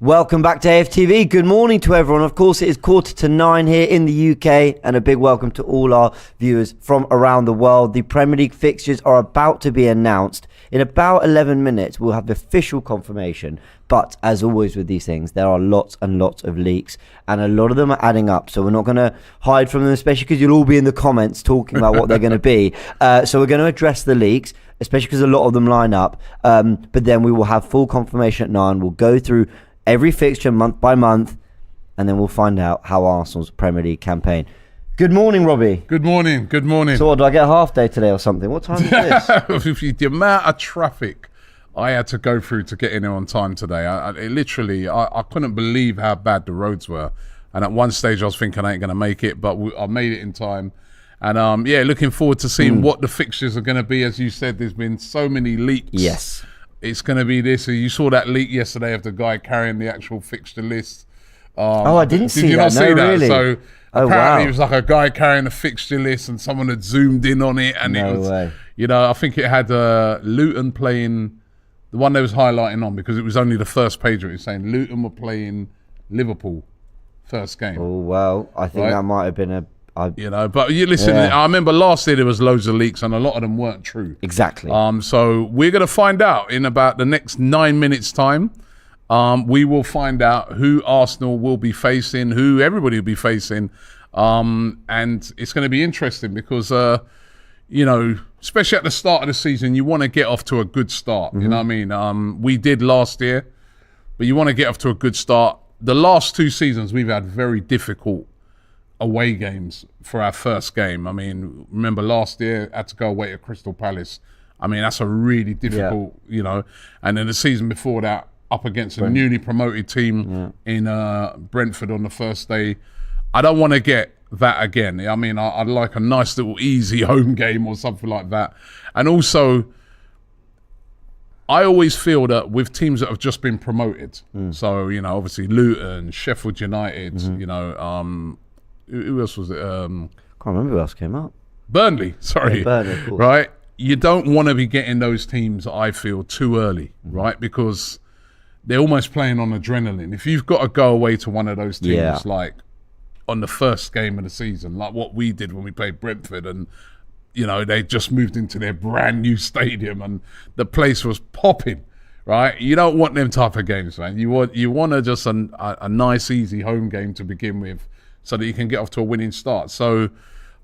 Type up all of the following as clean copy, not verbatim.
Welcome back to AFTV. Good morning to everyone. Of course, it is 8:45 here in the UK, and a big welcome to all our viewers from around the world. The Premier League fixtures are about to be announced. In about 11 minutes, we'll have the official confirmation. But as always with these things, there are lots and lots of leaks, and a lot of them are adding up. So we're not going to hide from them, especially because you'll all be in the comments talking about what they're going to be. So we're going to address the leaks, especially because a lot of them line up. But then we will have full confirmation at 9. We'll go through every fixture month by month, and then we'll find out how Arsenal's Premier League campaign. Good morning, Robbie. Good morning. Good morning. So what, do I get a half day today or something? What time is this? The amount of traffic I had to go through to get in here on time today, I couldn't believe how bad the roads were. And at one stage I was thinking I ain't going to make it, but I made it in time. And yeah, looking forward to seeing what the fixtures are going to be. As you said, there's been so many leaks. Yes. It's going to be this. You saw that leak yesterday of the guy carrying the actual fixture list. I didn't see that. Did you not see that? Really? So apparently wow. it was like a guy carrying a fixture list, and someone had zoomed in on it, and No it was, way. you know, I think it had Luton playing the one they was highlighting on, because it was only the first page of it saying Luton were playing Liverpool first game. Oh well, I think that might have been a. You know, but you listen. Yeah. I remember last year there was loads of leaks, and a lot of them weren't true. Exactly. So we're going to find out in about the next 9 minutes' time. We will find out who Arsenal will be facing, who everybody will be facing, and it's going to be interesting because, you know, especially at the start of the season, you want to get off to a good start. You know what I mean? We did last year, but you want to get off to a good start. The last 2 seasons, we've had very difficult away games for our first game. I mean, remember last year, had to go away to Crystal Palace. I mean, that's a really difficult, you know. And then the season before that, up against a newly promoted team in Brentford on the first day. I don't want to get that again. I mean, I'd like a nice little easy home game or something like that. And also, I always feel that with teams that have just been promoted, so, you know, obviously Luton, Sheffield United, you know, who else was it? Can't remember who else came up. Burnley, sorry. Yeah, Burnley, of course. Right? You don't want to be getting those teams, I feel, too early, right? Because they're almost playing on adrenaline. If you've got to go away to one of those teams, like on the first game of the season, like what we did when we played Brentford, and, you know, they just moved into their brand new stadium and the place was popping, right? You don't want them type of games, man. You want to just a nice, easy home game to begin with, so that you can get off to a winning start. So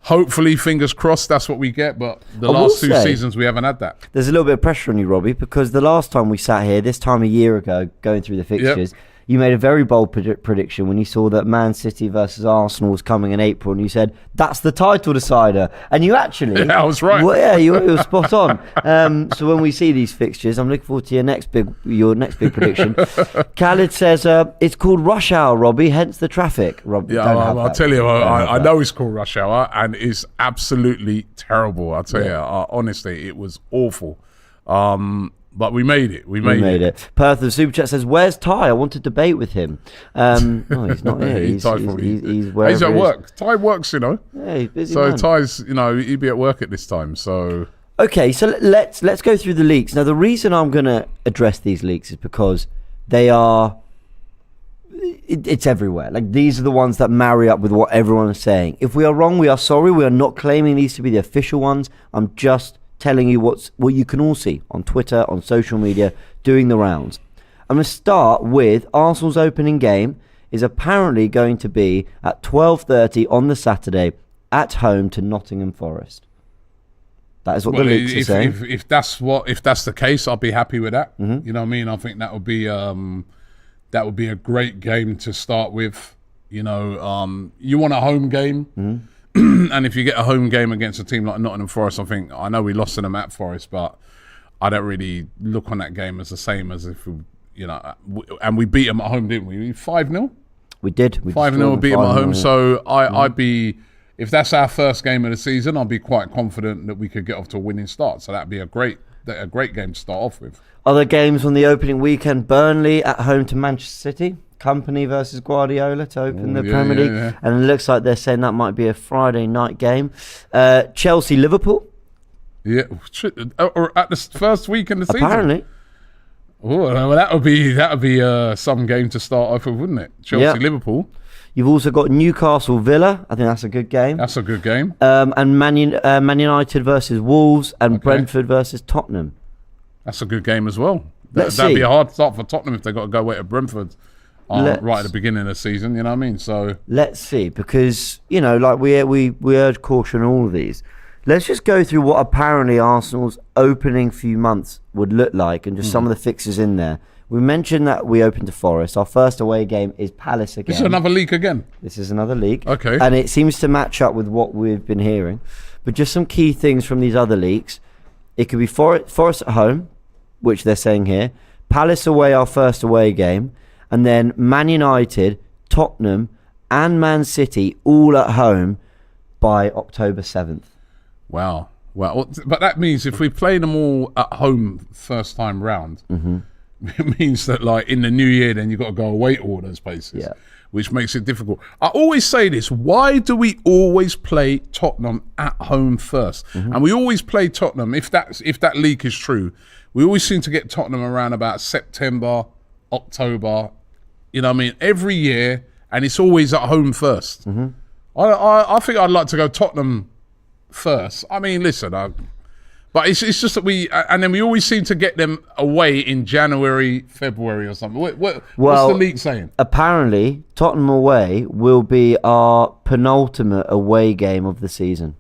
hopefully, fingers crossed, that's what we get. But the last 2 seasons, we haven't had that. There's a little bit of pressure on you, Robbie, because the last time we sat here, this time a year ago, going through the fixtures, you made a very bold prediction when you saw that Man City versus Arsenal was coming in April, and you said, that's the title decider. And you actually... Yeah, I was right. Well, yeah, you were spot on. So when we see these fixtures, I'm looking forward to your next big prediction. Khalid says, it's called rush hour, Robbie, hence the traffic. Yeah, I'll tell you, I know it's called rush hour, and it's absolutely terrible. I'll tell you, honestly, it was awful. But we made it. We made it. Perth of Super Chat says, where's Ty? I want to debate with him. No, he's not here. He's at work. Ty works, you know. Yeah, he's busy. So man. Ty's, you know, he'd be at work at this time. So okay, so let's go through the leaks. Now, the reason I'm going to address these leaks is because they are... It's everywhere. Like, these are the ones that marry up with what everyone is saying. If we are wrong, we are sorry. We are not claiming these to be the official ones. I'm just telling you what you can all see on Twitter, on social media, doing the rounds. I'm going to start with Arsenal's opening game is apparently going to be at 12:30 on the Saturday at home to Nottingham Forest. That is what the leaks are saying. If that's the case, I'll be happy with that. You know what I mean? I think that would be a great game to start with. You know, you want a home game. And if you get a home game against a team like Nottingham Forest, I know we lost to them at Forest, but I don't really look on that game as the same as if we, you know, and we beat them at home, didn't we? 5-0? We did. 5-0, beat them at home. So I'd be, if that's our first game of the season, I'll be quite confident that we could get off to a winning start. So that'd be a great game to start off with. Other games on the opening weekend: Burnley at home to Manchester City. Company versus Guardiola to open the Premier League. And it looks like they're saying that might be a Friday night game. Chelsea-Liverpool. Yeah, or at the first week in the season. Apparently. Oh, well, that would be some game to start off with, wouldn't it? Chelsea, Liverpool. You've also got Newcastle Villa. I think that's a good game. That's a good game. And Man United versus Wolves and Brentford versus Tottenham. That's a good game as well. That'd be a hard start for Tottenham if they got to go away to Brentford right at the beginning of the season. You know what I mean? So let's see, because like we urge caution on all of these. Let's just go through what apparently Arsenal's opening few months would look like, and just some of the fixtures in there. We mentioned that we opened to Forest. Our first away game is Palace again. This is another league again. This is another league. Okay. And it seems to match up with what we've been hearing. But just some key things from these other leagues. It could be Forest at home, which they're saying here. Palace away, our first away game. And then Man United, Tottenham, and Man City all at home by October 7th. Wow. Well, but that means if we play them all at home first time round, it means that like in the new year, then you've got to go away to all those places, which makes it difficult. I always say this: why do we always play Tottenham at home first? And we always play Tottenham if that leak is true. We always seem to get Tottenham around about September, October. You know what I mean? Every year, and it's always at home first. I think I'd like to go Tottenham first. I mean, listen, but it's just that and then we always seem to get them away in January, February or something. What's the league saying? Apparently, Tottenham away will be our penultimate away game of the season.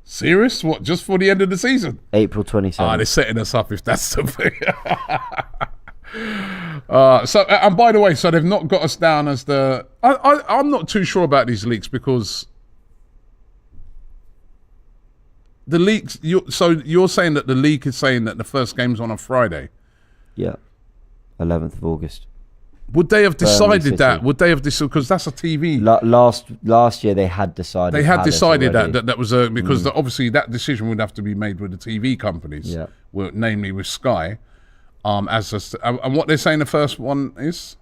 Serious? What, just for the end of the season? April 27th. They're setting us up if that's the thing. So, and by the way, so they've not got us down as the... I'm not too sure about these leaks because... The leaks. So you're saying that the league is saying that the first game's on a Friday? Yeah, 11th of August. Would they have decided that? Would they have decided, because that's a TV? Last year they had decided. They had decided that was because obviously that decision would have to be made with the TV companies, namely with Sky. And what they're saying the first one is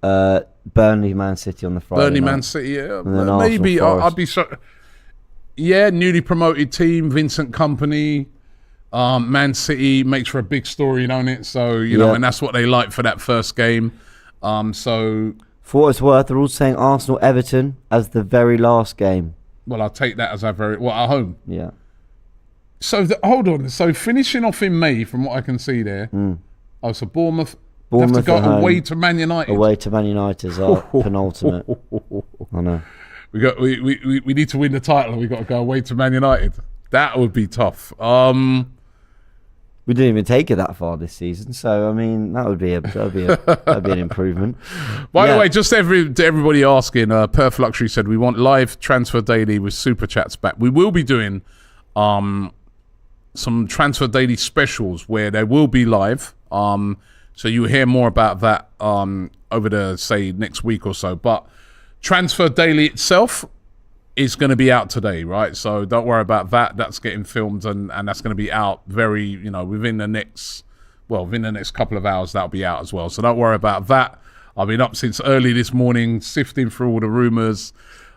Burnley, Man City on the Friday. Burnley, night. Man City. Yeah, maybe I'd be so. Yeah, newly promoted team, Vincent Kompany, Man City makes for a big story on it. So, you know, and that's what they like for that first game. So, for what it's worth, they're all saying Arsenal-Everton as the very last game. Well, I'll take that as our at home? Yeah. So, hold on. So, finishing off in May, from what I can see there. So Bournemouth have to go away to Man United. Away to Man United is our penultimate. I know. We need to win the title. We got to go away to Man United. That would be tough. We didn't even take it that far this season, so I mean that'd be an improvement. By the way, just everybody asking, Perth Luxury said we want live transfer daily with super chats back. We will be doing some transfer daily specials where they will be live. So you'll hear more about that over the say next week or so, but. Transfer Daily itself is going to be out today, right? So don't worry about that. That's getting filmed and that's going to be out within the next couple of hours, that'll be out as well. So don't worry about that. I've been up since early this morning, sifting through all the rumours.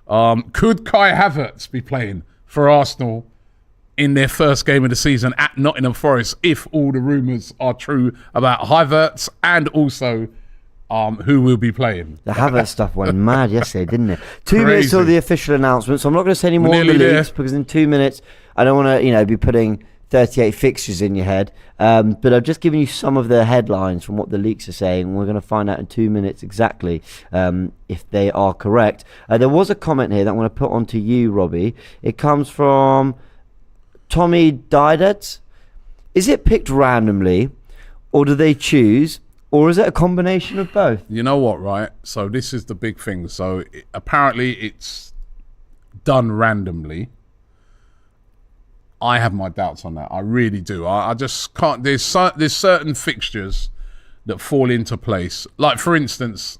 Could Kai Havertz be playing for Arsenal in their first game of the season at Nottingham Forest if all the rumours are true about Havertz and also... who will be playing? The Havertz stuff went mad yesterday, didn't it? 2 minutes till the official announcement, so I'm not going to say any more on the leagues because in 2 minutes I don't want to, be putting 38 fixtures in your head. But I've just given you some of the headlines from what the leaks are saying. We're going to find out in 2 minutes exactly if they are correct. There was a comment here that I'm going to put onto you, Robbie. It comes from Tommy Didet. Is it picked randomly, or do they choose? Or is it a combination of both? You know what, right? So this is the big thing. So apparently it's done randomly. I have my doubts on that. I really do. I just can't. There's certain fixtures that fall into place. Like, for instance,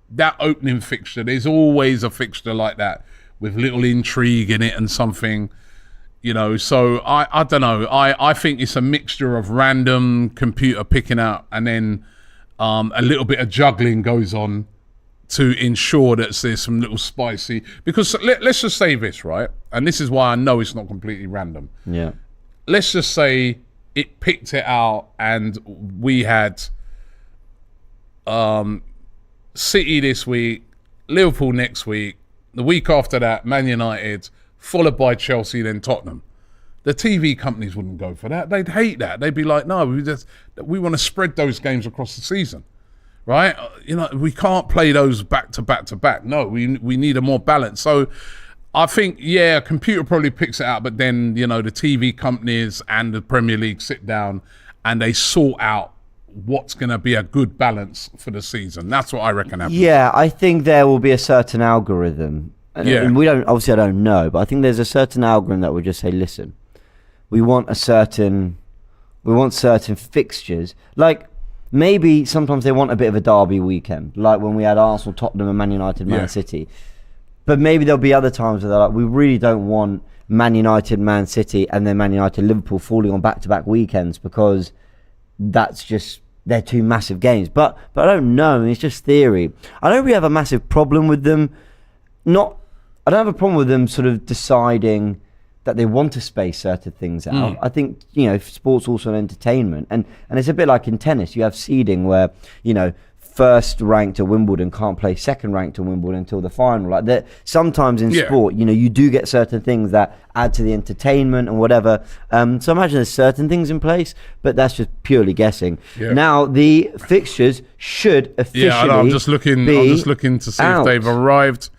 that opening fixture. There's always a fixture like that with little intrigue in it and something. So I don't know. I think it's a mixture of random computer picking out and then a little bit of juggling goes on to ensure that there's some little spicy... Because let's just say this, right? And this is why I know it's not completely random. Yeah. Let's just say it picked it out, and we had City this week, Liverpool next week, the week after that, Man United, followed by Chelsea, then Tottenham. The TV companies wouldn't go for that. They'd hate that. They'd be like, no, we want to spread those games across the season, right? We can't play those back to back to back. No, we need a more balance. So I think, a computer probably picks it out, but then, the TV companies and the Premier League sit down and they sort out what's going to be a good balance for the season. That's what I reckon happens. Yeah, I think there will be a certain algorithm. And we don't, obviously I don't know, but I think there's a certain algorithm that will just say, listen, we want certain fixtures. Like, maybe sometimes they want a bit of a derby weekend, like when we had Arsenal, Tottenham, and Man United, Man City. But maybe there'll be other times where they're like, we really don't want Man United, Man City, and then Man United, Liverpool falling on back-to-back weekends, because they're two massive games. But I don't know. It's just theory. I don't really have a massive problem with them. I don't have a problem with them sort of deciding that they want to space certain things out. I think, sport's also an entertainment. And it's a bit like in tennis. You have seeding where, first ranked at Wimbledon can't play second ranked at Wimbledon until the final. Like that, sometimes in sport, you do get certain things that add to the entertainment and whatever. So I imagine there's certain things in place, but that's just purely guessing. Now the fixtures should officially I'm just looking to see if they've arrived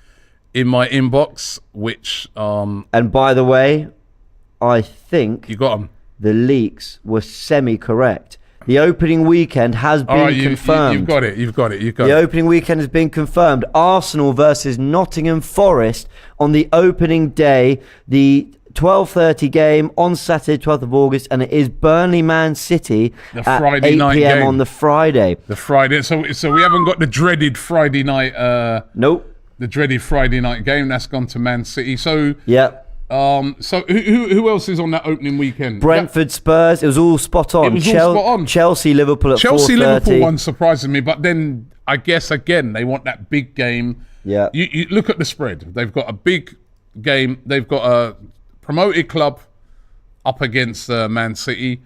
in my inbox, which and by the way, I think you got them. The leaks were semi-correct. The opening weekend has been confirmed. You've got it. The opening weekend has been confirmed. Arsenal versus Nottingham Forest on the opening day. The 12:30 game on Saturday, 12th of August, and it is Burnley Man City at Friday 8 p.m. on the Friday. The Friday. So we haven't got the dreaded Friday night. Nope. The dreaded Friday night game that's gone to Man City. So So who else is on that opening weekend? Brentford, Spurs. It was all spot on. Chelsea, Liverpool at 4:30. Chelsea, Liverpool one surprises me, but then I guess again they want that big game. Yeah. You look at the spread. They've got a big game. They've got a promoted club up against Man City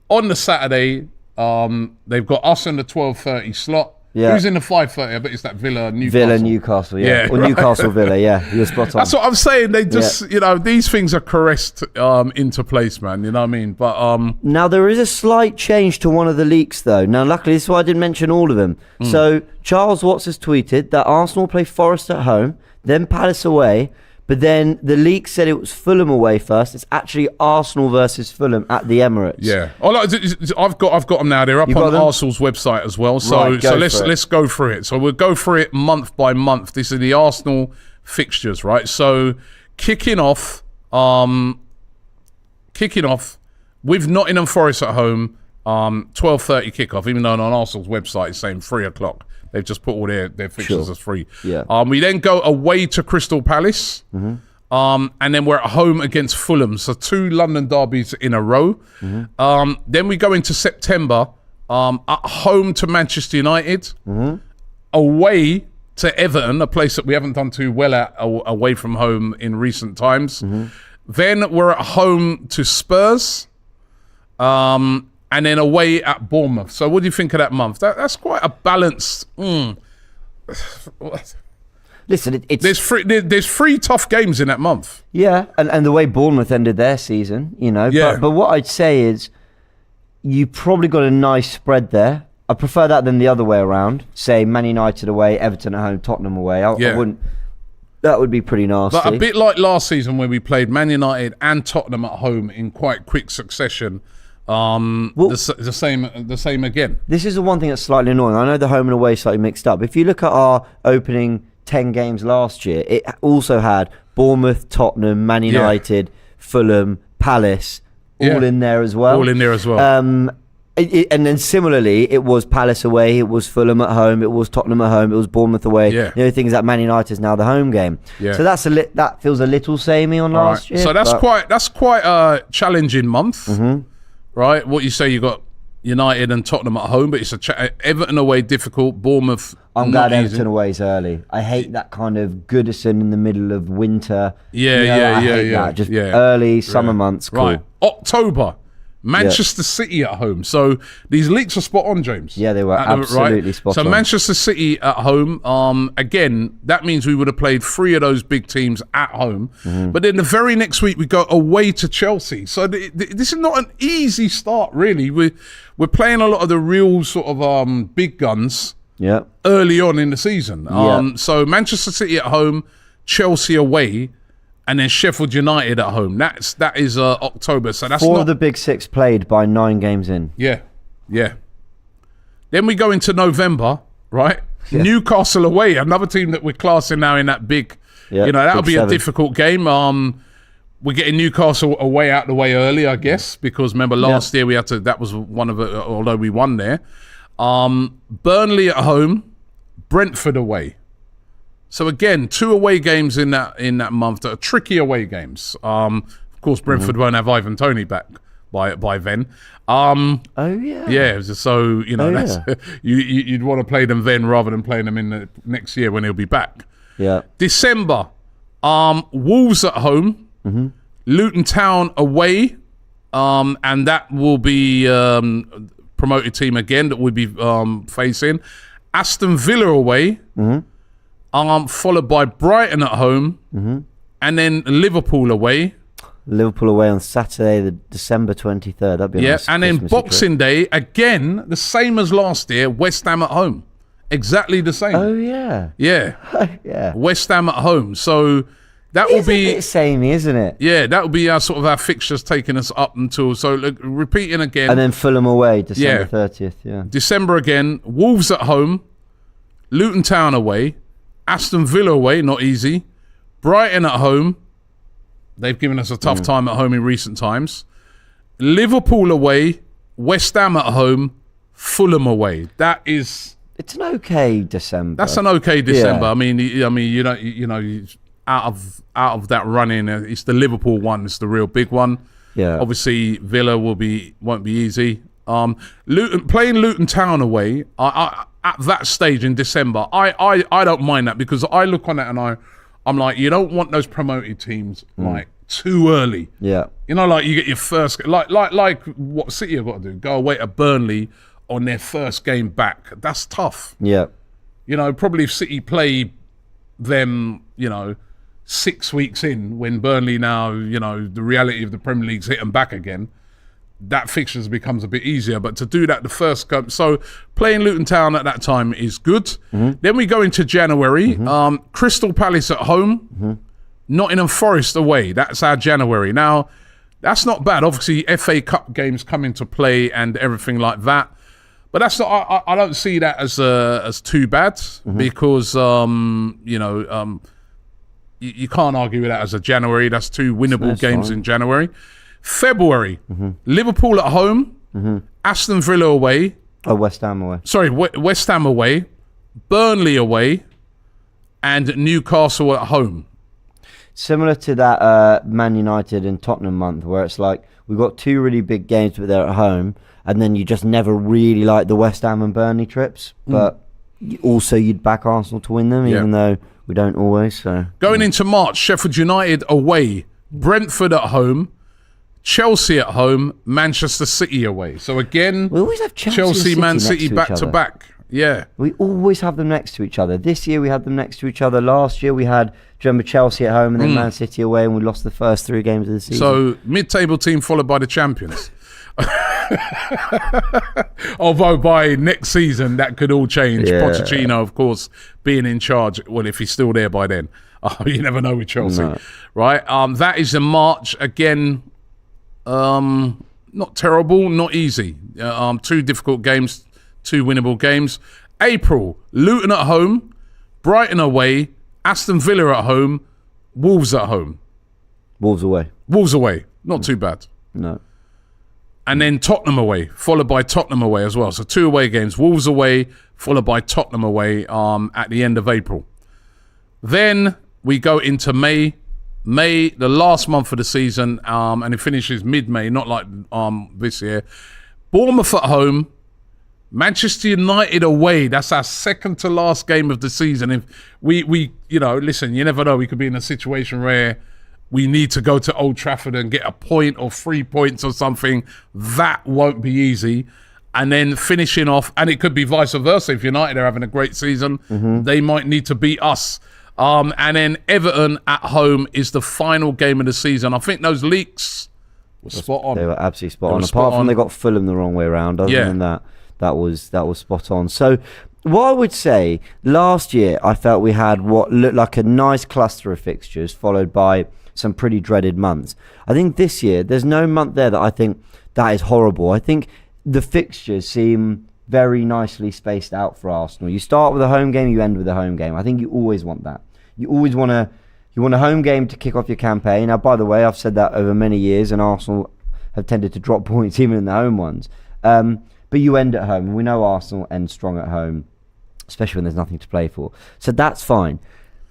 on the Saturday. They've got us in the 12:30 slot. Yeah. Who's in the 5:30? I bet it's that Newcastle. Villa, Newcastle, yeah. Or Newcastle, Villa, yeah. You're spot on. That's what I'm saying. They just, these things are caressed into place, man. You know what I mean? But now, there is a slight change to one of the leaks, though. Now, luckily, this is why I didn't mention all of them. So, Charles Watts has tweeted that Arsenal play Forest at home, then Palace away, but then the leak said it was Fulham away first. It's actually Arsenal versus Fulham at the Emirates. Yeah, I've got them now. They're up on Arsenal's website as well. So let's go through it. So we'll go through it month by month. This is the Arsenal fixtures, right? So kicking off with Nottingham Forest at home, 12:30 kickoff. Even though on Arsenal's website it's saying 3:00. They've just put all their fixtures as free. Yeah. We then go away to Crystal Palace. And then we're at home against Fulham. So 2 London derbies in a row. Then we go into September, at home to Manchester United, away to Everton, a place that we haven't done too well at away from home in recent times. Then we're at home to Spurs, and then away at Bournemouth. So what do you think of that month? That's quite a balanced... Listen, there's 3 tough games in that month. Yeah, and the way Bournemouth ended their season, Yeah. But what I'd say is you probably got a nice spread there. I prefer that than the other way around. Say Man United away, Everton at home, Tottenham away. I wouldn't... That would be pretty nasty. But a bit like last season where we played Man United and Tottenham at home in quite quick succession. The same again. This is the one thing that's slightly annoying. I know the home and away slightly mixed up. If you look at our opening 10 games last year, it also had Bournemouth, Tottenham, Man United, Fulham, Palace, all in there as well. And then similarly, it was Palace away, it was Fulham at home, it was Tottenham at home, it was Bournemouth away. The only thing is that Man United is now the home game. So that feels a little samey on last year. So that's quite a challenging month. Right, what you say, you got United and Tottenham at home, but it's Everton away difficult, Bournemouth. I'm glad Everton away is early. I hate that kind of Goodison in the middle of winter. I hate that. Just early summer months. Cool. Right, October, Manchester City at home. So these leaks are spot on, James. Yeah, they were absolutely spot on. So Manchester City at home. Again, that means we would have played 3 of those big teams at home. But then the very next week we go away to Chelsea. So this is not an easy start, really. We're playing a lot of the real sort of big guns. Yeah. Early on in the season. So Manchester City at home, Chelsea away, and then Sheffield United at home. That is October. So that's 4 of the big 6 played by 9 games in. Yeah. Then we go into November, right? Yeah. Newcastle away, another team that we're classing now in that big. Yeah, that'll be 7. A difficult game. We're getting Newcastle away out the way early, I guess, because remember last year we had to. That was one of it. Although we won there. Burnley at home, Brentford away. So again, 2 away games in that month that are tricky away games. Of course, Brentford won't have Ivan Toney back by then. Yeah. So you'd want to play them then rather than playing them in the next year when he'll be back. Yeah. December, Wolves at home, Luton Town away, and that will be promoted team again that we'll be facing. Aston Villa away. Followed by Brighton at home, and then Liverpool away. Liverpool away on Saturday, the December 23rd. That'd be a nice and then Boxing Day again, the same as last year. West Ham at home, exactly the same. Oh yeah, yeah. West Ham at home. So that will be a bit samey, isn't it? Yeah, that will be our sort of our fixtures taking us up until. So look, repeating again, and then Fulham away, December 30th. Yeah, December again. Wolves at home, Luton Town away. Aston Villa away, not easy. Brighton at home. They've given us a tough time at home in recent times. Liverpool away. West Ham at home. Fulham away. It's an okay December. That's an okay December. Yeah. I mean, out of that running, it's the Liverpool one. It's the real big one. Yeah. Obviously, Villa won't be easy. Playing Luton Town away. At that stage in December, I don't mind that because I look on it and I'm like, you don't want those promoted teams like too early. Yeah. Like you get your first, like what City have got to do, go away to Burnley on their first game back. That's tough. Yeah. Probably if City play them, 6 weeks in when Burnley now, the reality of the Premier League's hit them back again. That fixtures becomes a bit easier, but to do that the first so playing Luton Town at that time is good. Then we go into January. Crystal Palace at home, Nottingham Forest away. That's our January. Now, that's not bad. Obviously, FA Cup games come into play and everything like that, but that's not. I don't see that as too bad because you can't argue with that as a January. That's 2 winnable games in January. February, Liverpool at home, Aston Villa away. Oh, West Ham away. Sorry, West Ham away, Burnley away, and Newcastle at home. Similar to that Man United and Tottenham month, where it's like we've got 2 really big games, but they're at home, and then you just never really like the West Ham and Burnley trips. But also, you'd back Arsenal to win them, even though we don't always. So going into March, Sheffield United away, Brentford at home. Chelsea at home, Manchester City away. So again, we always have Chelsea Man City back to back. Yeah. We always have them next to each other. This year we had them next to each other. Last year we had, do you remember, Chelsea at home and then Man City away, and we lost the first 3 games of the season. So mid-table team followed by the champions. Although by next season that could all change. Pochettino, of course, being in charge. Well, if he's still there by then. You never know with Chelsea. Right? That is in March. Again, not terrible, not easy. 2 difficult games, 2 winnable games. April, Luton at home, Brighton away, Aston Villa at home, Wolves at home. Wolves away. Not too bad. No. And then Tottenham away, followed by Tottenham away as well. So 2 away games, Wolves away, followed by Tottenham away at the end of April. Then we go into May, the last month of the season, and it finishes mid-May, not like this year. Bournemouth at home, Manchester United away. That's our second to last game of the season. If we listen, you never know. We could be in a situation where we need to go to Old Trafford and get a point or 3 points or something. That won't be easy. And then finishing off, and it could be vice versa. If United are having a great season, they might need to beat us. And then Everton at home is the final game of the season. I think those leaks were spot on. They were absolutely spot on. Apart from they got Fulham the wrong way around. Other than that, that was spot on. So what I would say, last year I felt we had what looked like a nice cluster of fixtures, followed by some pretty dreaded months. I think this year there's no month there that I think that is horrible. I think the fixtures seem very nicely spaced out for Arsenal. You start with a home game, you end with a home game. I think you always want that. You always want a home game to kick off your campaign. Now, by the way, I've said that over many years, and Arsenal have tended to drop points even in the home ones. But you end at home, and we know Arsenal end strong at home, especially when there's nothing to play for. So that's fine.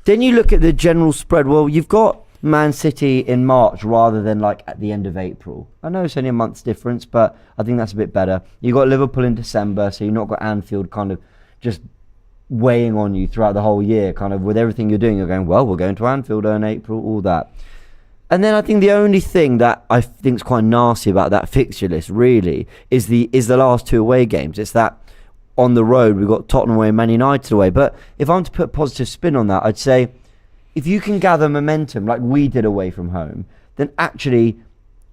Then you look at the general spread. Well, you've got Man City in March rather than like at the end of April. I know it's only a month's difference, but I think that's a bit better. You've got Liverpool in December, so you've not got Anfield kind of just weighing on you throughout the whole year, kind of with everything you're doing. You're going, well, we're going to Anfield in April, all that. And then I think the only thing that I think is quite nasty about that fixture list really is the last two away games. It's that on the road we've got Tottenham away and Man United away. But if I'm to put a positive spin on that, I'd say if you can gather momentum like we did away from home, then actually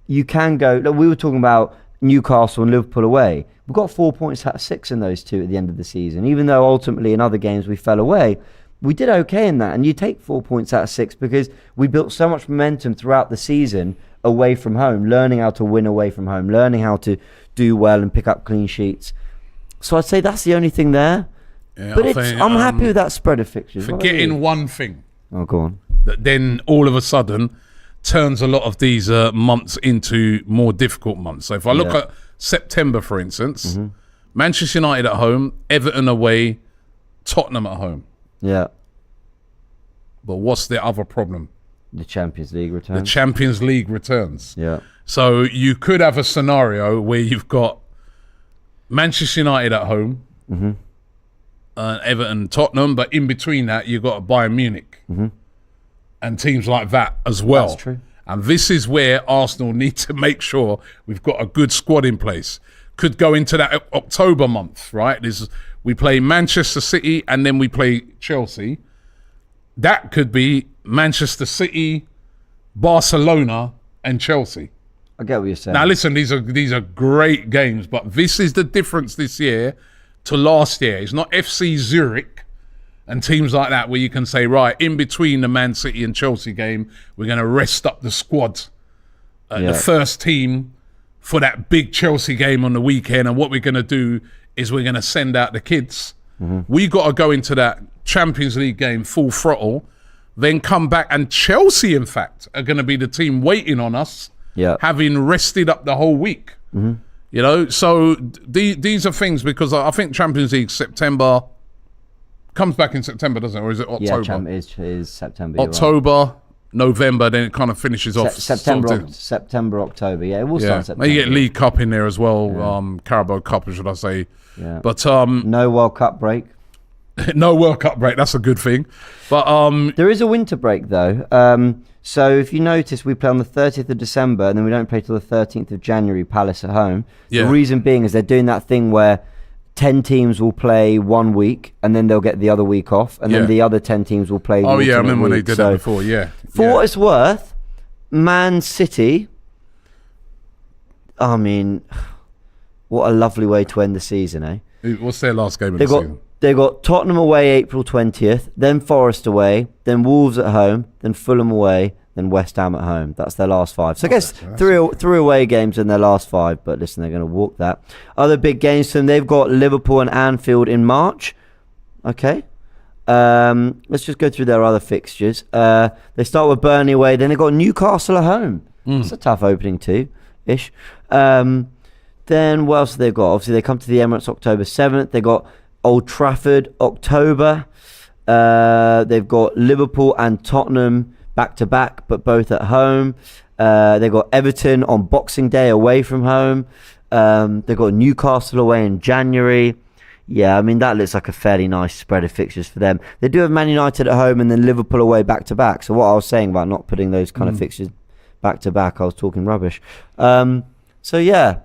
you can go. Like we were talking about Newcastle and Liverpool away. We've got 4 points out of 6 in those two at the end of the season. Even though ultimately in other games we fell away, we did okay in that. And you take 4 points out of 6 because we built so much momentum throughout the season away from home, learning how to win away from home, learning how to do well and pick up clean sheets. So I'd say that's the only thing there. Yeah, but I'm happy with that spread of fixtures. Forgetting one thing. Oh, go on. That then all of a sudden turns a lot of these months into more difficult months. So if I look at September, for instance, Manchester United at home, Everton away, Tottenham at home. Yeah. But what's the other problem? The Champions League returns. The Champions League returns. Yeah. So you could have a scenario where you've got Manchester United at home, Everton, Tottenham, but in between that you've got Bayern Munich and teams like that as well. That's true. And this is where Arsenal need to make sure we've got a good squad in place. Could go into that October month, right? We play Manchester City and then we play Chelsea. That could be Manchester City, Barcelona, and Chelsea. I get what you're saying. Now listen, these are great games, but this is the difference this year to last year. It's not FC Zurich and teams like that where you can say, right, in between the Man City and Chelsea game, we're going to rest up the squad, the first team for that big Chelsea game on the weekend. And what we're going to do is we're going to send out the kids. We got to go into that Champions League game full throttle, then come back. And Chelsea, in fact, are going to be the team waiting on us, having rested up the whole week. You know, so these are things, because I think Champions League September comes back in September, doesn't it? Or is it October? Yeah, is September. October, November, then it kind of finishes off. September, October. Yeah, it will start September. You get League Cup in there as well, Carabao Cup, should I say. Yeah. But no World Cup break. No World Cup break, that's a good thing. But there is a winter break though. So if you notice, we play on the 30th of December and then we don't play till the 13th of January, Palace at home. The reason being is they're doing that thing where 10 teams will play 1 week and then they'll get the other week off, and then the other 10 teams will play the I remember when they did that before. For what it's worth, Man City, I mean, what a lovely way to end the season, eh? What's their last game of the season? They got Tottenham away April 20th, then Forest away, then Wolves at home, then Fulham away, then West Ham at home. That's their last 5. So I guess three away games in their last 5, but listen, they're going to walk that. Other big games for them, they've got Liverpool and Anfield in March. Okay. Let's just go through their other fixtures. They start with Burnley away, then they've got Newcastle at home. It's a tough opening too-ish. Then what else have they got? Obviously, they come to the Emirates October 7th. They got Old Trafford October. They've got Liverpool and Tottenham back-to-back, but both at home. They've got Everton on Boxing Day away from home. They've got Newcastle away in January. Yeah, I mean, that looks like a fairly nice spread of fixtures for them. They do have Man United at home and then Liverpool away back-to-back. So what I was saying about not putting those kind of fixtures back-to-back, I was talking rubbish. So, yeah.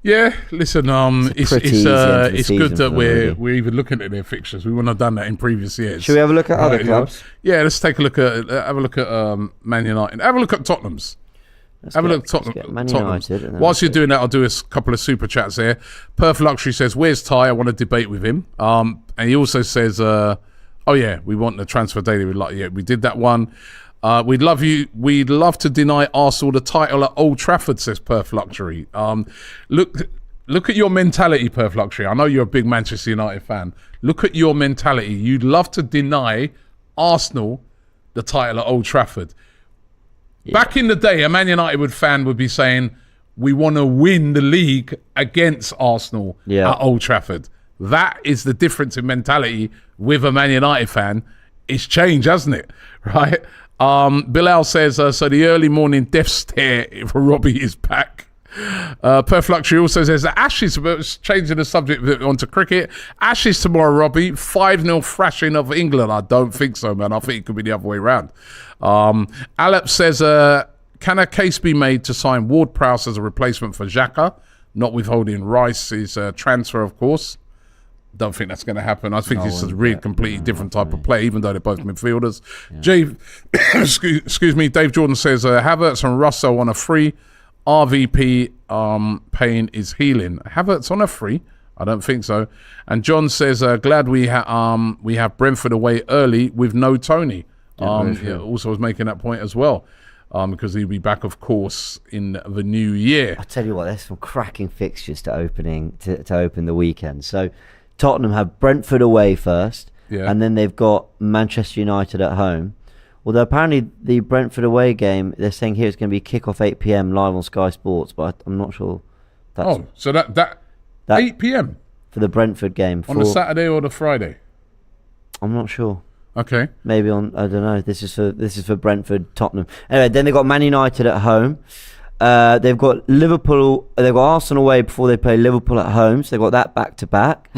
Yeah, listen, it's good that we're even looking at their fixtures. We wouldn't have done that in previous years. Should we have a look at other clubs? Yeah, let's take a look at Man United. Have a look at Tottenham's. Have a look at Tottenham's. Whilst you're doing that, I'll do a couple of super chats here. Perth Luxury says, "Where's Ty? I want to debate with him." And he also says, "Oh yeah, we want the transfer daily." We did that one. We'd love to deny Arsenal the title at Old Trafford, says Perth Luxury. Look at your mentality, Perth Luxury. I know you're a big Manchester United fan. Look at your mentality. You'd love to deny Arsenal the title at Old Trafford. Yeah. Back in the day, a Man United fan would be saying, we want to win the league against Arsenal at Old Trafford. That is the difference in mentality with a Man United fan. It's changed, hasn't it? Right? Bilal says, so the early morning death stare for Robbie is back. Perth Luxury also says that Ashes, changing the subject onto cricket, Ashes tomorrow, Robbie, 5-0 thrashing of England. I don't think so, man. I think it could be the other way around. Alep says, can a case be made to sign Ward-Prowse as a replacement for Xhaka, not withholding Rice's transfer, of course? Don't think that's going to happen. I think it's a really completely different type of play, even though they're both midfielders. Yeah. Excuse me, Dave Jordan says, Havertz and Russell on a free. RVP pain is healing. Havertz on a free? I don't think so. And John says, glad we have Brentford away early with no Tony. Also was making that point as well. Because he'll be back, of course, in the new year. I tell you what, there's some cracking fixtures to open the weekend. So Tottenham have Brentford away first, and then they've got Manchester United at home. Although apparently the Brentford away game, they're saying here it's going to be kick-off 8 p.m. live on Sky Sports, but I'm not sure. So that 8 p.m. for the Brentford game. On the Saturday or the Friday? I'm not sure. Okay. Maybe on, I don't know. This is for Brentford, Tottenham. Anyway, then they've got Man United at home. They've got Liverpool. They've got Arsenal away before they play Liverpool at home. So they've got that back to back.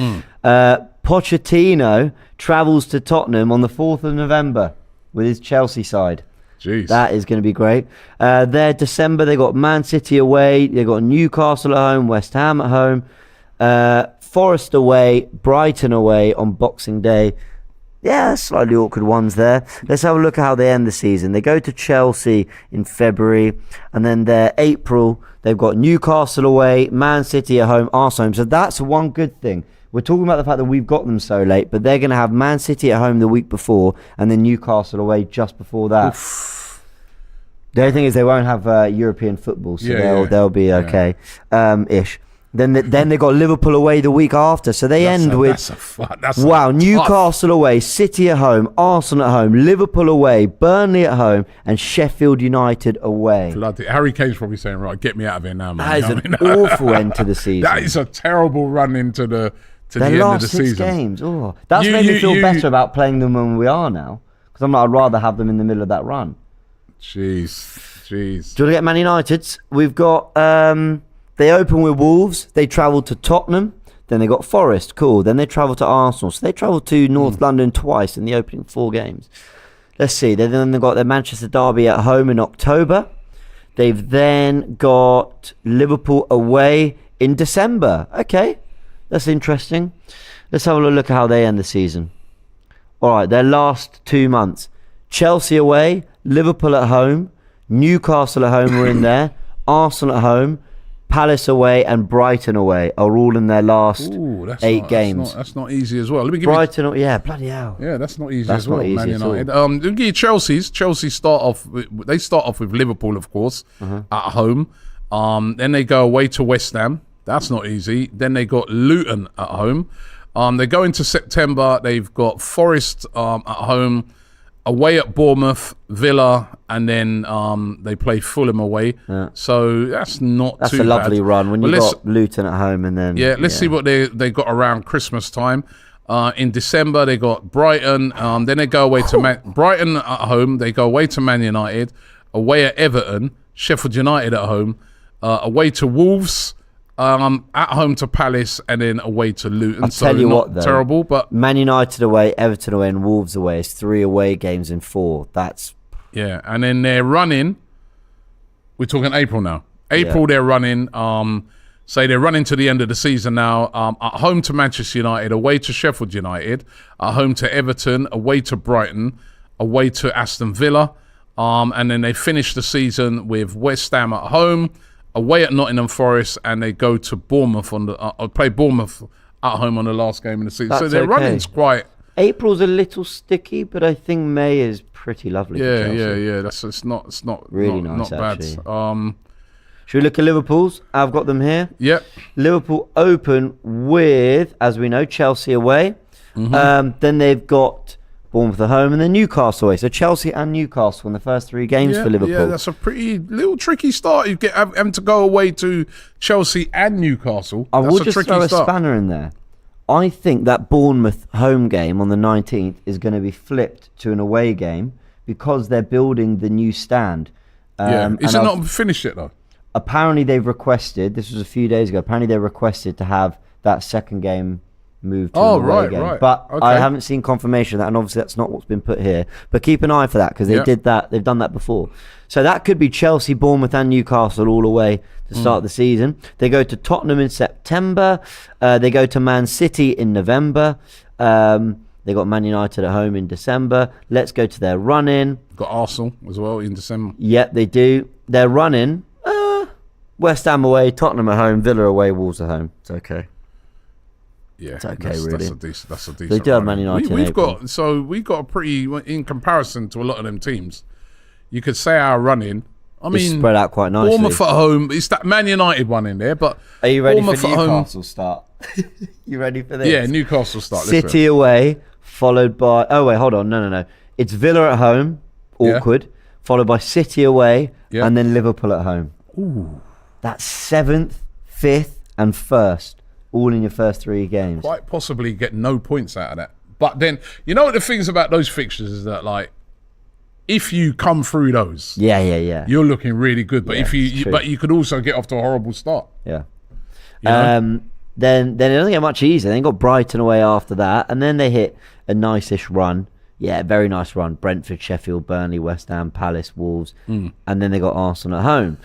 Pochettino travels to Tottenham on the 4th of November with his Chelsea side. Jeez. That is going to be great. There, December, they got Man City away. They got Newcastle at home, West Ham at home, Forest away, Brighton away on Boxing Day. Yeah, slightly awkward ones there. Let's have a look at how they end the season. They go to Chelsea in February, and then their April, they've got Newcastle away, Man City at home, Arsenal home. So that's one good thing. We're talking about the fact that we've got them so late, but they're going to have Man City at home the week before, and then Newcastle away just before that. Oof. The only thing is they won't have European football, so they'll be okay, ish. Then they got Liverpool away the week after, so they end with Newcastle away, City at home, Arsenal at home, Liverpool away, Burnley at home, and Sheffield United away. Bloody Harry Kane's probably saying, "Right, get me out of here now, man." That is an awful end to the season. That is a terrible run into the end of the season. Their last 6 games. Oh, that's made me feel better about playing them when we are now, because I'd rather have them in the middle of that run. Jeez. Do you want to get Man United's? We've got. They open with Wolves. They travel to Tottenham. Then they got Forest. Cool. Then they travel to Arsenal. So they travel to North London twice in the opening 4 games. Let's see. Then they've got their Manchester derby at home in October. They've then got Liverpool away in December. Okay. That's interesting. Let's have a look at how they end the season. All right. Their last 2 months. Chelsea away. Liverpool at home. Newcastle at home were in there. Arsenal at home. Palace away and Brighton away are all in their last 8 games. That's not easy as well. Let me give Brighton, bloody hell. Yeah, that's not easy as well. Man United. Chelsea start off. They start off with Liverpool, of course, at home. Then they go away to West Ham. That's not easy. Then they got Luton at home. They go into September. They've got Forest at home. Away at Bournemouth, Villa, and then they play Fulham away. Yeah. So that's not too bad. That's a lovely run when you got Luton at home and then... Let's see what they got around Christmas time. In December, they got Brighton. Then they go away to Brighton at home. They go away to Man United. Away at Everton. Sheffield United at home. Away to Wolves. At home to Palace and then away to Luton. I'll tell you what, though. Terrible, but Man United away, Everton away, and Wolves away. It's 3 away games in 4. That's... Yeah, and then they're running. We're talking April now. April, they're running. Say they're running to the end of the season now. At home to Manchester United, away to Sheffield United, at home to Everton, away to Brighton, away to Aston Villa, and then they finish the season with West Ham at home, away at Nottingham Forest, and they go to Bournemouth play Bournemouth at home on the last game of the season. So their running's quite. April's a little sticky, but I think May is pretty lovely. Yeah, for Chelsea. yeah. It's not Really not nice, bad. actually. Should we look at Liverpool's? I've got them here. Yep. Liverpool open with, as we know, Chelsea away. Then they've got Bournemouth at home and then Newcastle away. So Chelsea and Newcastle in the first 3 games for Liverpool. Yeah, that's a pretty little tricky start. You get having to go away to Chelsea and Newcastle. I That's will a just tricky throw a start. spanner in there. I think that Bournemouth home game on the 19th is going to be flipped to an away game because they're building the new stand. Is it not finished yet though? Apparently they've requested, this was a few days ago, apparently they requested to have that second game moved to an away game. Right. But Okay. I haven't seen confirmation of that, and obviously that's not what's been put here. But keep an eye for that because they did that. They've done that before. So that could be Chelsea, Bournemouth and Newcastle all away to start the season. They go to Tottenham in September. They go to Man City in November. They got Man United at home in December. Let's go to their run-in. Got Arsenal as well in December. Yep, they do. Their run-in. West Ham away, Tottenham at home, Villa away, Wolves at home. It's okay. Yeah, it's okay, that's, really. That's a decent. They do have run. Man United. We've got a pretty, in comparison to a lot of them teams, you could say our running. I mean, spread out quite nicely. Bournemouth at home. It's that Man United one in there, but are you ready Bournemouth for at home, Newcastle start? You ready for this? Yeah, Newcastle start. City away, followed by. Oh wait, hold on. No. It's Villa at home, awkward. Followed by City away, and then Liverpool at home. Ooh. That's 7th, 5th, and 1st, all in your first 3 games. Quite possibly get no points out of that. But then, you know what the things about those fixtures is that, like, if you come through those, you're looking really good. But if you could also get off to a horrible start. Yeah. You know? Then they don't get much easier. They got Brighton away after that, and then they hit a nice-ish run. Yeah, very nice run. Brentford, Sheffield, Burnley, West Ham, Palace, Wolves, and then they got Arsenal at home.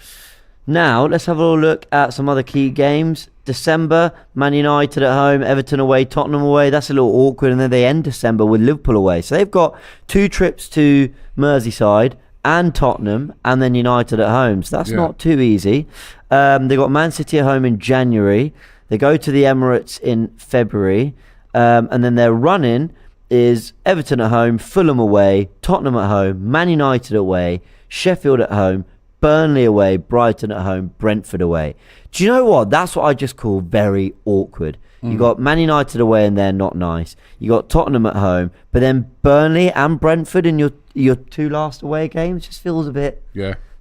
Now, let's have a little look at some other key games. December, Man United at home, Everton away, Tottenham away. That's a little awkward. And then they end December with Liverpool away. So they've got 2 trips to Merseyside and Tottenham and then United at home. So that's not too easy. They got Man City at home in January. They go to the Emirates in February. And then their run-in is Everton at home, Fulham away, Tottenham at home, Man United away, Sheffield at home, Burnley away, Brighton at home, Brentford away. Do you know what? That's what I just call very awkward. You got Man United away and they're not nice. You got Tottenham at home, but then Burnley and Brentford in your 2 last away games just feels a bit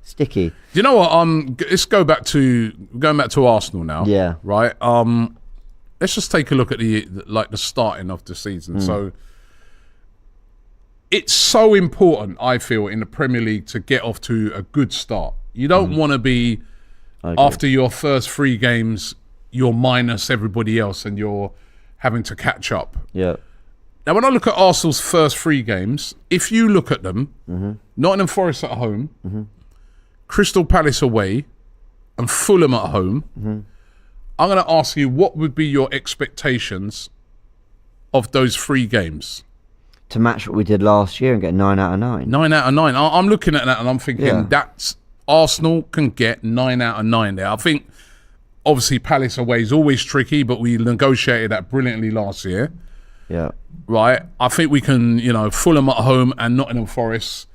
sticky. Do you know what? Let's going back to Arsenal now. Yeah. Right. Let's just take a look at the starting of the season. So it's so important, I feel, in the Premier League to get off to a good start. You don't want to be, after your first 3 games, you're minus everybody else and you're having to catch up. Yeah. Now, when I look at Arsenal's first 3 games, if you look at them, Nottingham Forest at home, Crystal Palace away, and Fulham at home, I'm going to ask you, what would be your expectations of those 3 games? To match what we did last year and get 9 out of 9. 9 out of 9. I'm looking at that and I'm thinking that's Arsenal can get 9 out of 9 there. I think obviously Palace away is always tricky, but we negotiated that brilliantly last year. Yeah. Right. I think we can, Fulham at home and Nottingham Forest,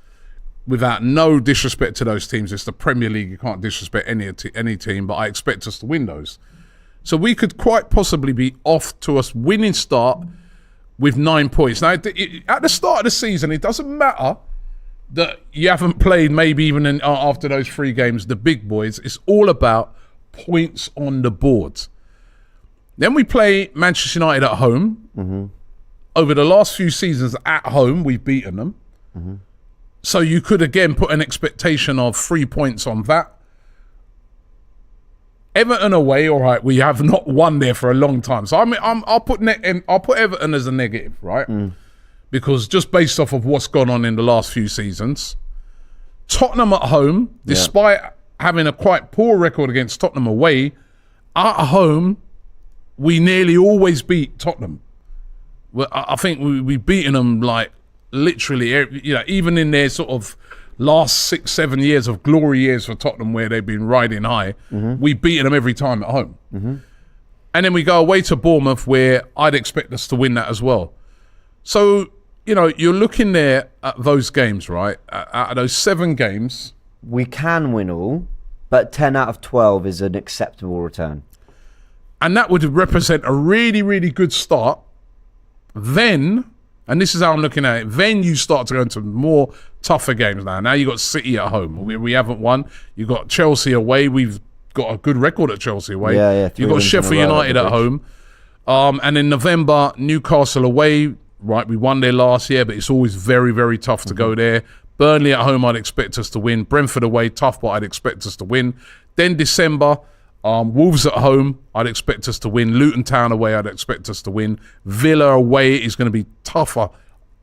without no disrespect to those teams. It's the Premier League. You can't disrespect any team, but I expect us to win those. So we could quite possibly be off to a winning start with 9 points. Now, at the start of the season, it doesn't matter that you haven't played maybe even after those 3 games, the big boys. It's all about points on the board. Then we play Manchester United at home. Over the last few seasons at home, we've beaten them. So you could, again, put an expectation of 3 points on that. Everton away, all right, we have not won there for a long time. So I'll put Everton as a negative, right? Because just based off of what's gone on in the last few seasons. Tottenham at home, despite having a quite poor record against Tottenham away, at home, we nearly always beat Tottenham. Well, I think we've beaten them like literally, even in their sort of last 6-7 years of glory years for Tottenham where they've been riding high, we've beaten them every time at home. And then we go away to Bournemouth where I'd expect us to win that as well. So, you're looking there at those games, right? Out of those 7 games. We can win all, but 10 out of 12 is an acceptable return. And that would represent a really, really good start. Then, and this is how I'm looking at it, then you start to go into more tougher games now. Now you've got City at home. We haven't won. You've got Chelsea away. We've got a good record at Chelsea away. You've got Sheffield United at home. And in November, Newcastle away. Right, we won there last year, but it's always very, very tough to go there. Burnley at home, I'd expect us to win. Brentford away, tough, but I'd expect us to win. Then December, Wolves at home, I'd expect us to win. Luton Town away, I'd expect us to win. Villa away is going to be tougher,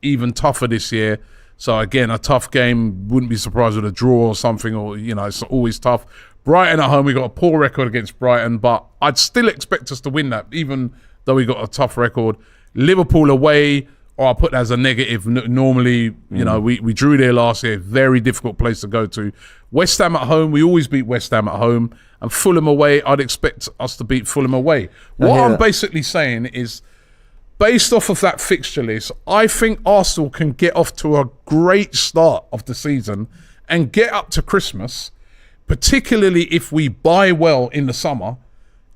even tougher this year. So again, a tough game. Wouldn't be surprised with a draw or something, or, it's always tough. Brighton at home, we got a poor record against Brighton, but I'd still expect us to win that, even though we got a tough record. Liverpool away, or I'll put that as a negative. Normally, we drew there last year. Very difficult place to go to. West Ham at home, we always beat West Ham at home. And Fulham away, I'd expect us to beat Fulham away. What I'm basically saying is, based off of that fixture list, I think Arsenal can get off to a great start of the season and get up to Christmas, particularly if we buy well in the summer,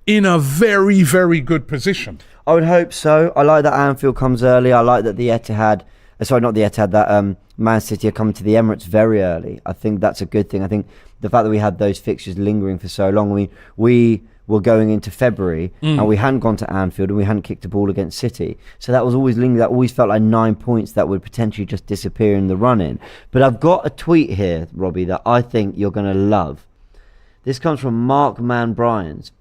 in a very, very good position. I would hope so. I like that Anfield comes early. I like that the Etihad, that Man City are coming to the Emirates very early. I think that's a good thing. I think the fact that we had those fixtures lingering for so long. I mean, we were going into February and we hadn't gone to Anfield and we hadn't kicked a ball against City. So that was always lingering. That always felt like 9 points that would potentially just disappear in the run-in. But I've got a tweet here, Robbie, that I think you're going to love. This comes from Mark Man Bryans.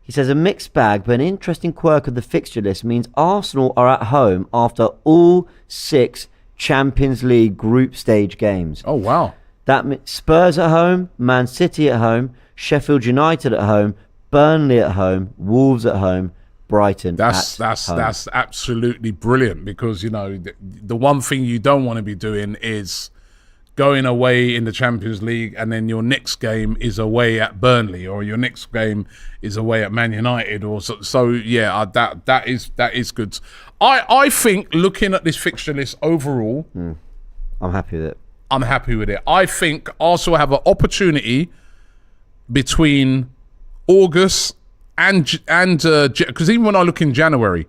He says, a mixed bag, but an interesting quirk of the fixture list means Arsenal are at home after all 6 Champions League group stage games. Oh, wow. That means Spurs at home, Man City at home, Sheffield United at home, Burnley at home, Wolves at home, Brighton at home. That's absolutely brilliant, because, the one thing you don't want to be doing is going away in the Champions League and then your next game is away at Burnley, or your next game is away at Man United, or that is good. I think, looking at this fixture list overall, I'm happy with it. I think Arsenal have an opportunity between August and because even when I look in January,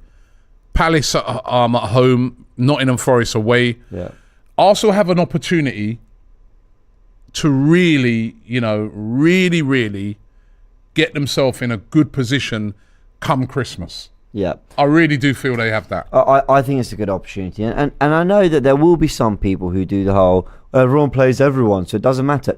Palace at home, Nottingham Forest away. Yeah. Also have an opportunity to really, really get themselves in a good position come Christmas. Yeah. I really do feel they have that. I think it's a good opportunity. And I know that there will be some people who do the whole, everyone plays everyone, so it doesn't matter.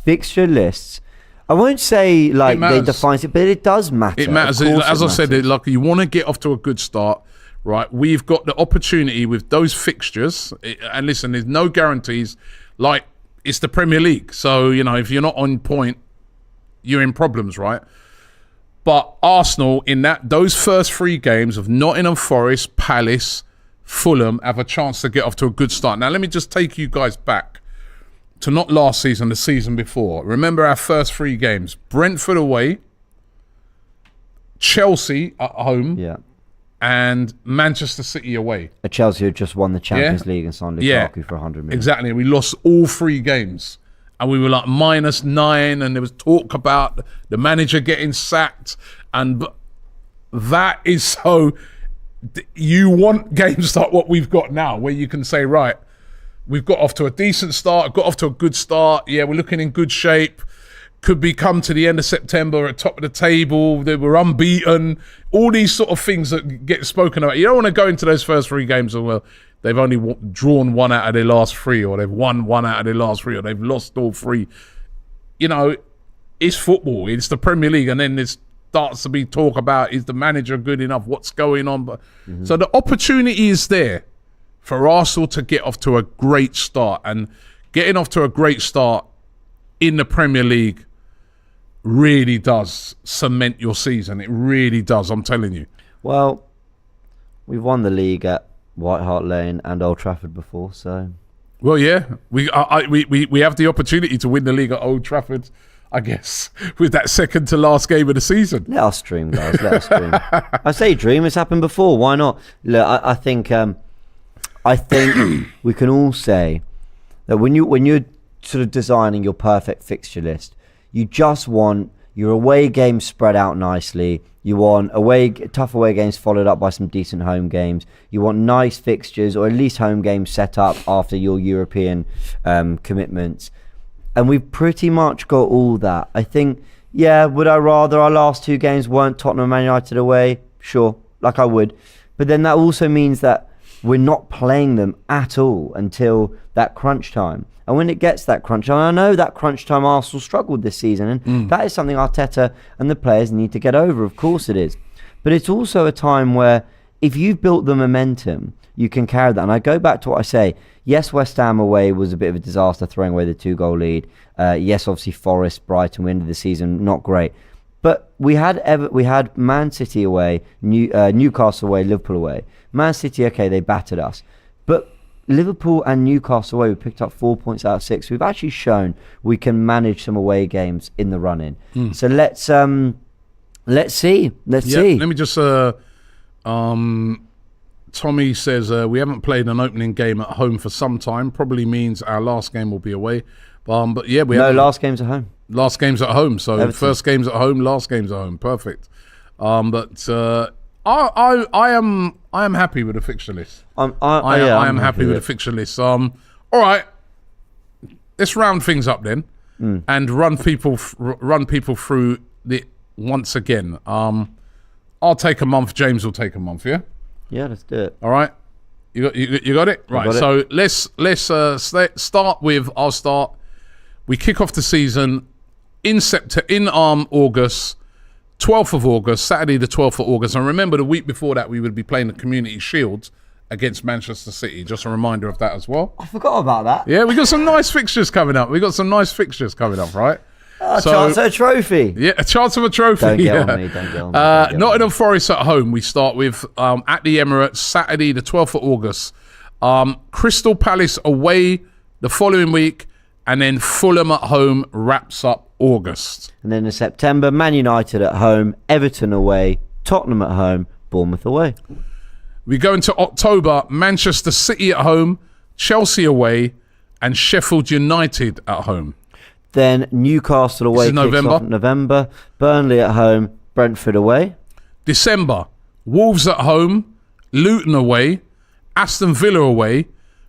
Fixture lists, I won't say like they define it, but it does matter. It matters. As I said, you want to get off to a good start. Right, we've got the opportunity with those fixtures, and listen, there's no guarantees. Like, it's the Premier League, so if you're not on point, you're in problems, right? But Arsenal, in those first 3 games of Nottingham Forest, Palace, Fulham, have a chance to get off to a good start. Now, let me just take you guys back to not last season, the season before. Remember our first 3 games: Brentford away, Chelsea at home, and Manchester City away. Chelsea had just won the Champions League and signed Lukaku for 100 million. Exactly. We lost all 3 games. And we were like -9, and there was talk about the manager getting sacked. And that is so... You want games like what we've got now, where you can say, right, we've got off to a decent start, got off to a good start. Yeah, we're looking in good shape. Could be come to the end of September at top of the table. They were unbeaten. All these sort of things that get spoken about. You don't want to go into those first 3 games and, well, they've only drawn 1 out of their last 3, or they've won 1 out of their last 3, or they've lost all 3. it's football. It's the Premier League, and then there starts to be talk about, is the manager good enough? What's going on? But so the opportunity is there for Arsenal to get off to a great start, and getting off to a great start in the Premier League really does cement your season. It really does, I'm telling you. Well, we've won the league at White Hart Lane and Old Trafford before, so... Well, yeah, we have the opportunity to win the league at Old Trafford, I guess, with that second to last game of the season. Let us dream, guys. Let us dream. I say dream. It's happened before. Why not? Look, I think we can all say that when you're sort of designing your perfect fixture list, you just want your away games spread out nicely. You want tough away games followed up by some decent home games. You want nice fixtures, or at least home games set up after your European commitments. And we've pretty much got all that. I think, yeah, would I rather our last 2 games weren't Tottenham and Man United away? Sure, like I would. But then that also means that we're not playing them at all until that crunch time. And when it gets that crunch time, I know that crunch time Arsenal struggled this season, and that is something Arteta and the players need to get over. Of course it is. But it's also a time where if you've built the momentum, you can carry that. And I go back to what I say. Yes, West Ham away was a bit of a disaster, throwing away the 2-goal lead. Yes, obviously Forest, Brighton, we ended the season not great. But we had Man City away, Newcastle away, Liverpool away. Man City, okay, they battered us. But Liverpool and Newcastle away, we picked up 4 points out of 6. We've actually shown we can manage some away games in the run-in. So let's see. Let's see. Let me just Tommy says we haven't played an opening game at home for some time. Probably means our last game will be away. But yeah, last game's at home. Last game's at home. So Everton. First game's at home, last game's at home. Perfect. But I am happy with the fixture list. I am happy with the fixture list. All right, let's round things up then, and run people through it once again. I'll take a month. James will take a month. Yeah. Yeah, let's do it. All right. You got it? Right. So let's start with. I'll start. We kick off the season in August. 12th of August, Saturday the 12th of August. And remember, the week before that, we would be playing the Community Shield against Manchester City. Just a reminder of that as well. I forgot about that. Yeah, we got some nice fixtures coming up. Right? A chance at a trophy. Yeah, a chance of a trophy. Don't get on me. Nottingham Forest at home, we start with at the Emirates, Saturday the 12th of August. Crystal Palace away the following week. And then Fulham at home wraps up August. And then in September, Man United at home, Everton away, Tottenham at home, Bournemouth away. We go into October, Manchester City at home, Chelsea away, and Sheffield United at home. Then Newcastle away, November, Burnley at home, Brentford away. December, Wolves at home, Luton away, Aston Villa away,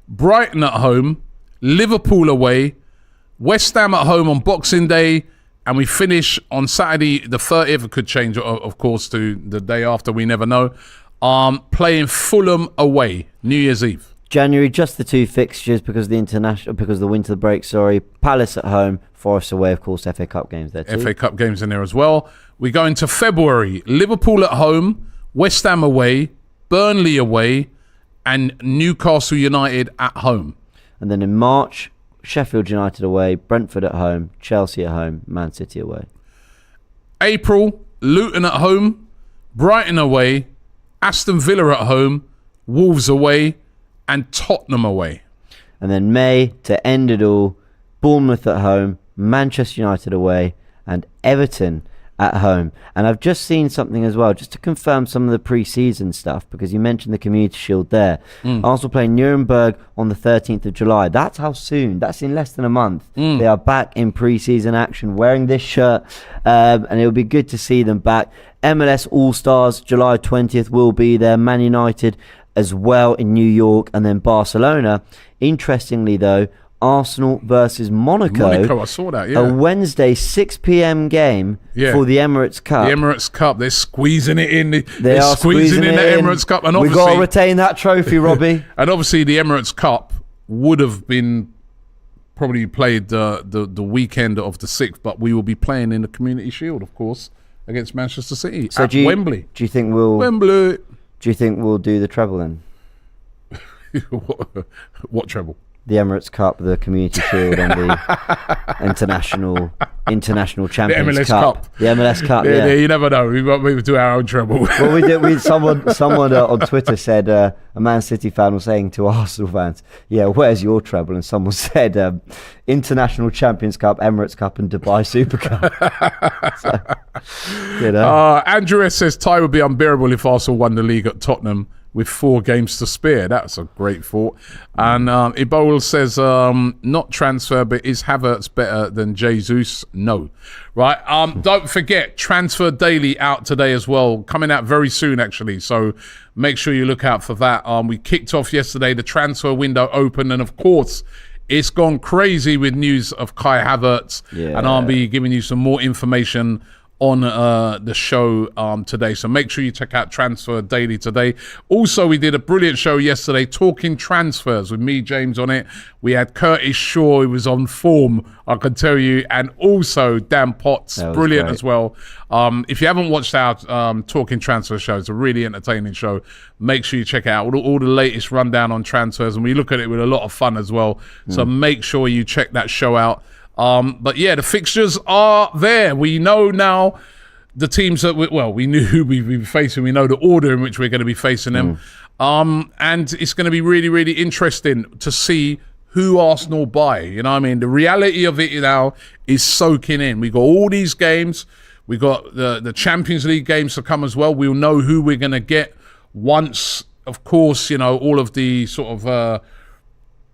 Brighton at home, Liverpool away, West Ham at home on Boxing Day, and we finish on Saturday the 30th. It could change, of course, to the day after. We never know. Playing Fulham away, New Year's Eve. January, just the 2 fixtures because of the winter break. Palace at home, Forest away. Of course, FA Cup games there too. FA Cup games in there as well. We go into February. Liverpool at home, West Ham away, Burnley away, and Newcastle United at home. And then in March, Sheffield United away, Brentford at home, Chelsea at home, Man City away. April, Luton at home, Brighton away, Aston Villa at home, Wolves away, and Tottenham away. And then May, to end it all, Bournemouth at home, Manchester United away, and Everton at home. And I've just seen something as well, just to confirm some of the pre-season stuff, because you mentioned the Community Shield there. Arsenal playing Nuremberg on the 13th of July. That's how soon. That's in less than a month. They are back in pre-season action, wearing this shirt, and it'll be good to see them back. MLS All-Stars, July 20th will be there. Man United as well in New York, and then Barcelona. Interestingly, though, Arsenal versus Monaco. I saw that, yeah. A Wednesday 6 p.m. game for the Emirates Cup. The Emirates Cup, they're squeezing it in. They are squeezing in the Emirates Cup. And we've got to retain that trophy, Robbie. And obviously the Emirates Cup would have been probably played the weekend of the 6th, but we will be playing in the Community Shield, of course, against Manchester City at Wembley. Do you think we'll Wembley? Do you think we'll do the treble then? What treble? The Emirates Cup, the Community Shield, and the International Champions MLS Cup. The MLS Cup. Yeah, you never know. We might do our own treble. Well, we did. Someone on Twitter said a Man City fan was saying to Arsenal fans, "Yeah, where's your treble?" And someone said, "International Champions Cup, Emirates Cup, and Dubai Super Cup." So, you know. Andrew S says tie would be unbearable if Arsenal won the league at Tottenham with 4 games to spare. That's a great thought. And Ebola says, not transfer, but is Havertz better than Jesus? No. Right. Don't forget, Transfer Daily out today as well. Coming out very soon, actually. So make sure you look out for that. We kicked off yesterday. The transfer window opened. And, of course, it's gone crazy with news of Kai Havertz. Yeah. And I'll be giving you some more information on the show today. So make sure you check out Transfer Daily today. Also, we did a brilliant show yesterday talking transfers with me, James, on it. We had Curtis Shaw, who was on form, I can tell you, and also Dan Potts, brilliant great as well. If you haven't watched our Talking Transfer show, it's a really entertaining show. Make sure you check it out. All the latest rundown on transfers, and we look at it with a lot of fun as well. So make sure you check that show out. But yeah, the fixtures are there. We know now the teams that we knew who we've been facing. We know the order in which we're going to be facing them. And it's going to be really, really interesting to see who Arsenal buy. You know what I mean? The reality of it now is soaking in. We got all these games. We got the Champions League games to come as well. We'll know who we're going to get once, of course, you know, all of the sort of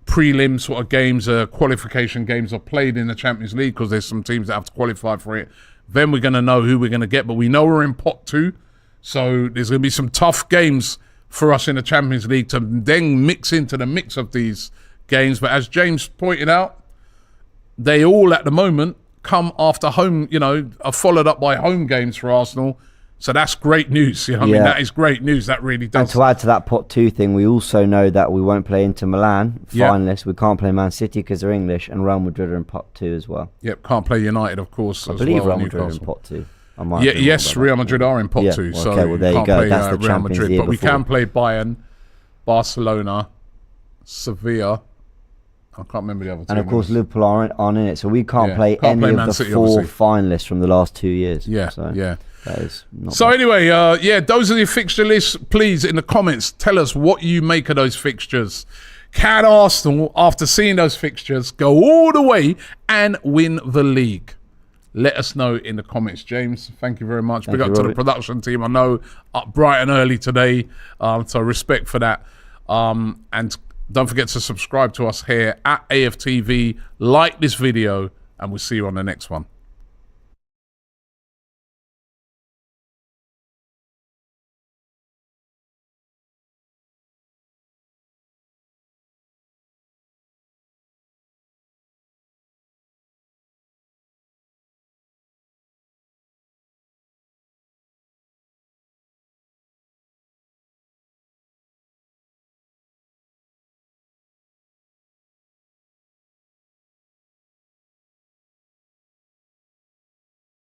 prelim sort of games, qualification games are played in the Champions League, because there's some teams that have to qualify for it. Then we're going to know who we're going to get, but we know we're in pot 2, so there's going to be some tough games for us in the Champions League to then mix into the mix of these games. But as James pointed out, they all at the moment come after home, you know, are followed up by home games for Arsenal. So that's great news. You know what I mean? That is great news. That really does. And to add to that pot 2 thing, we also know that we won't play Inter Milan finalists. We can't play Man City because they're English, and Real Madrid are in pot 2 as well. Yep, can't play United, of course. I believe Real Madrid are in pot 2. Yes, Real Madrid are in pot 2. Well, so okay, well, there you go. play, That's the Real Champions Madrid, League but we can play Bayern, Barcelona, Sevilla. I can't remember the other two. And of course, Liverpool aren't in it, so we can't play any of the City, 4 finalists from the last 2 years. Yeah, so yeah. That is not so bad. Anyway, those are the fixture lists. Please, in the comments, tell us what you make of those fixtures. Can Arsenal, after seeing those fixtures, go all the way and win the league? Let us know in the comments. James, thank you very much. Big up to the production team. I know up bright and early today, so respect for that. And don't forget to subscribe to us here at AFTV. Like this video, and we'll see you on the next one.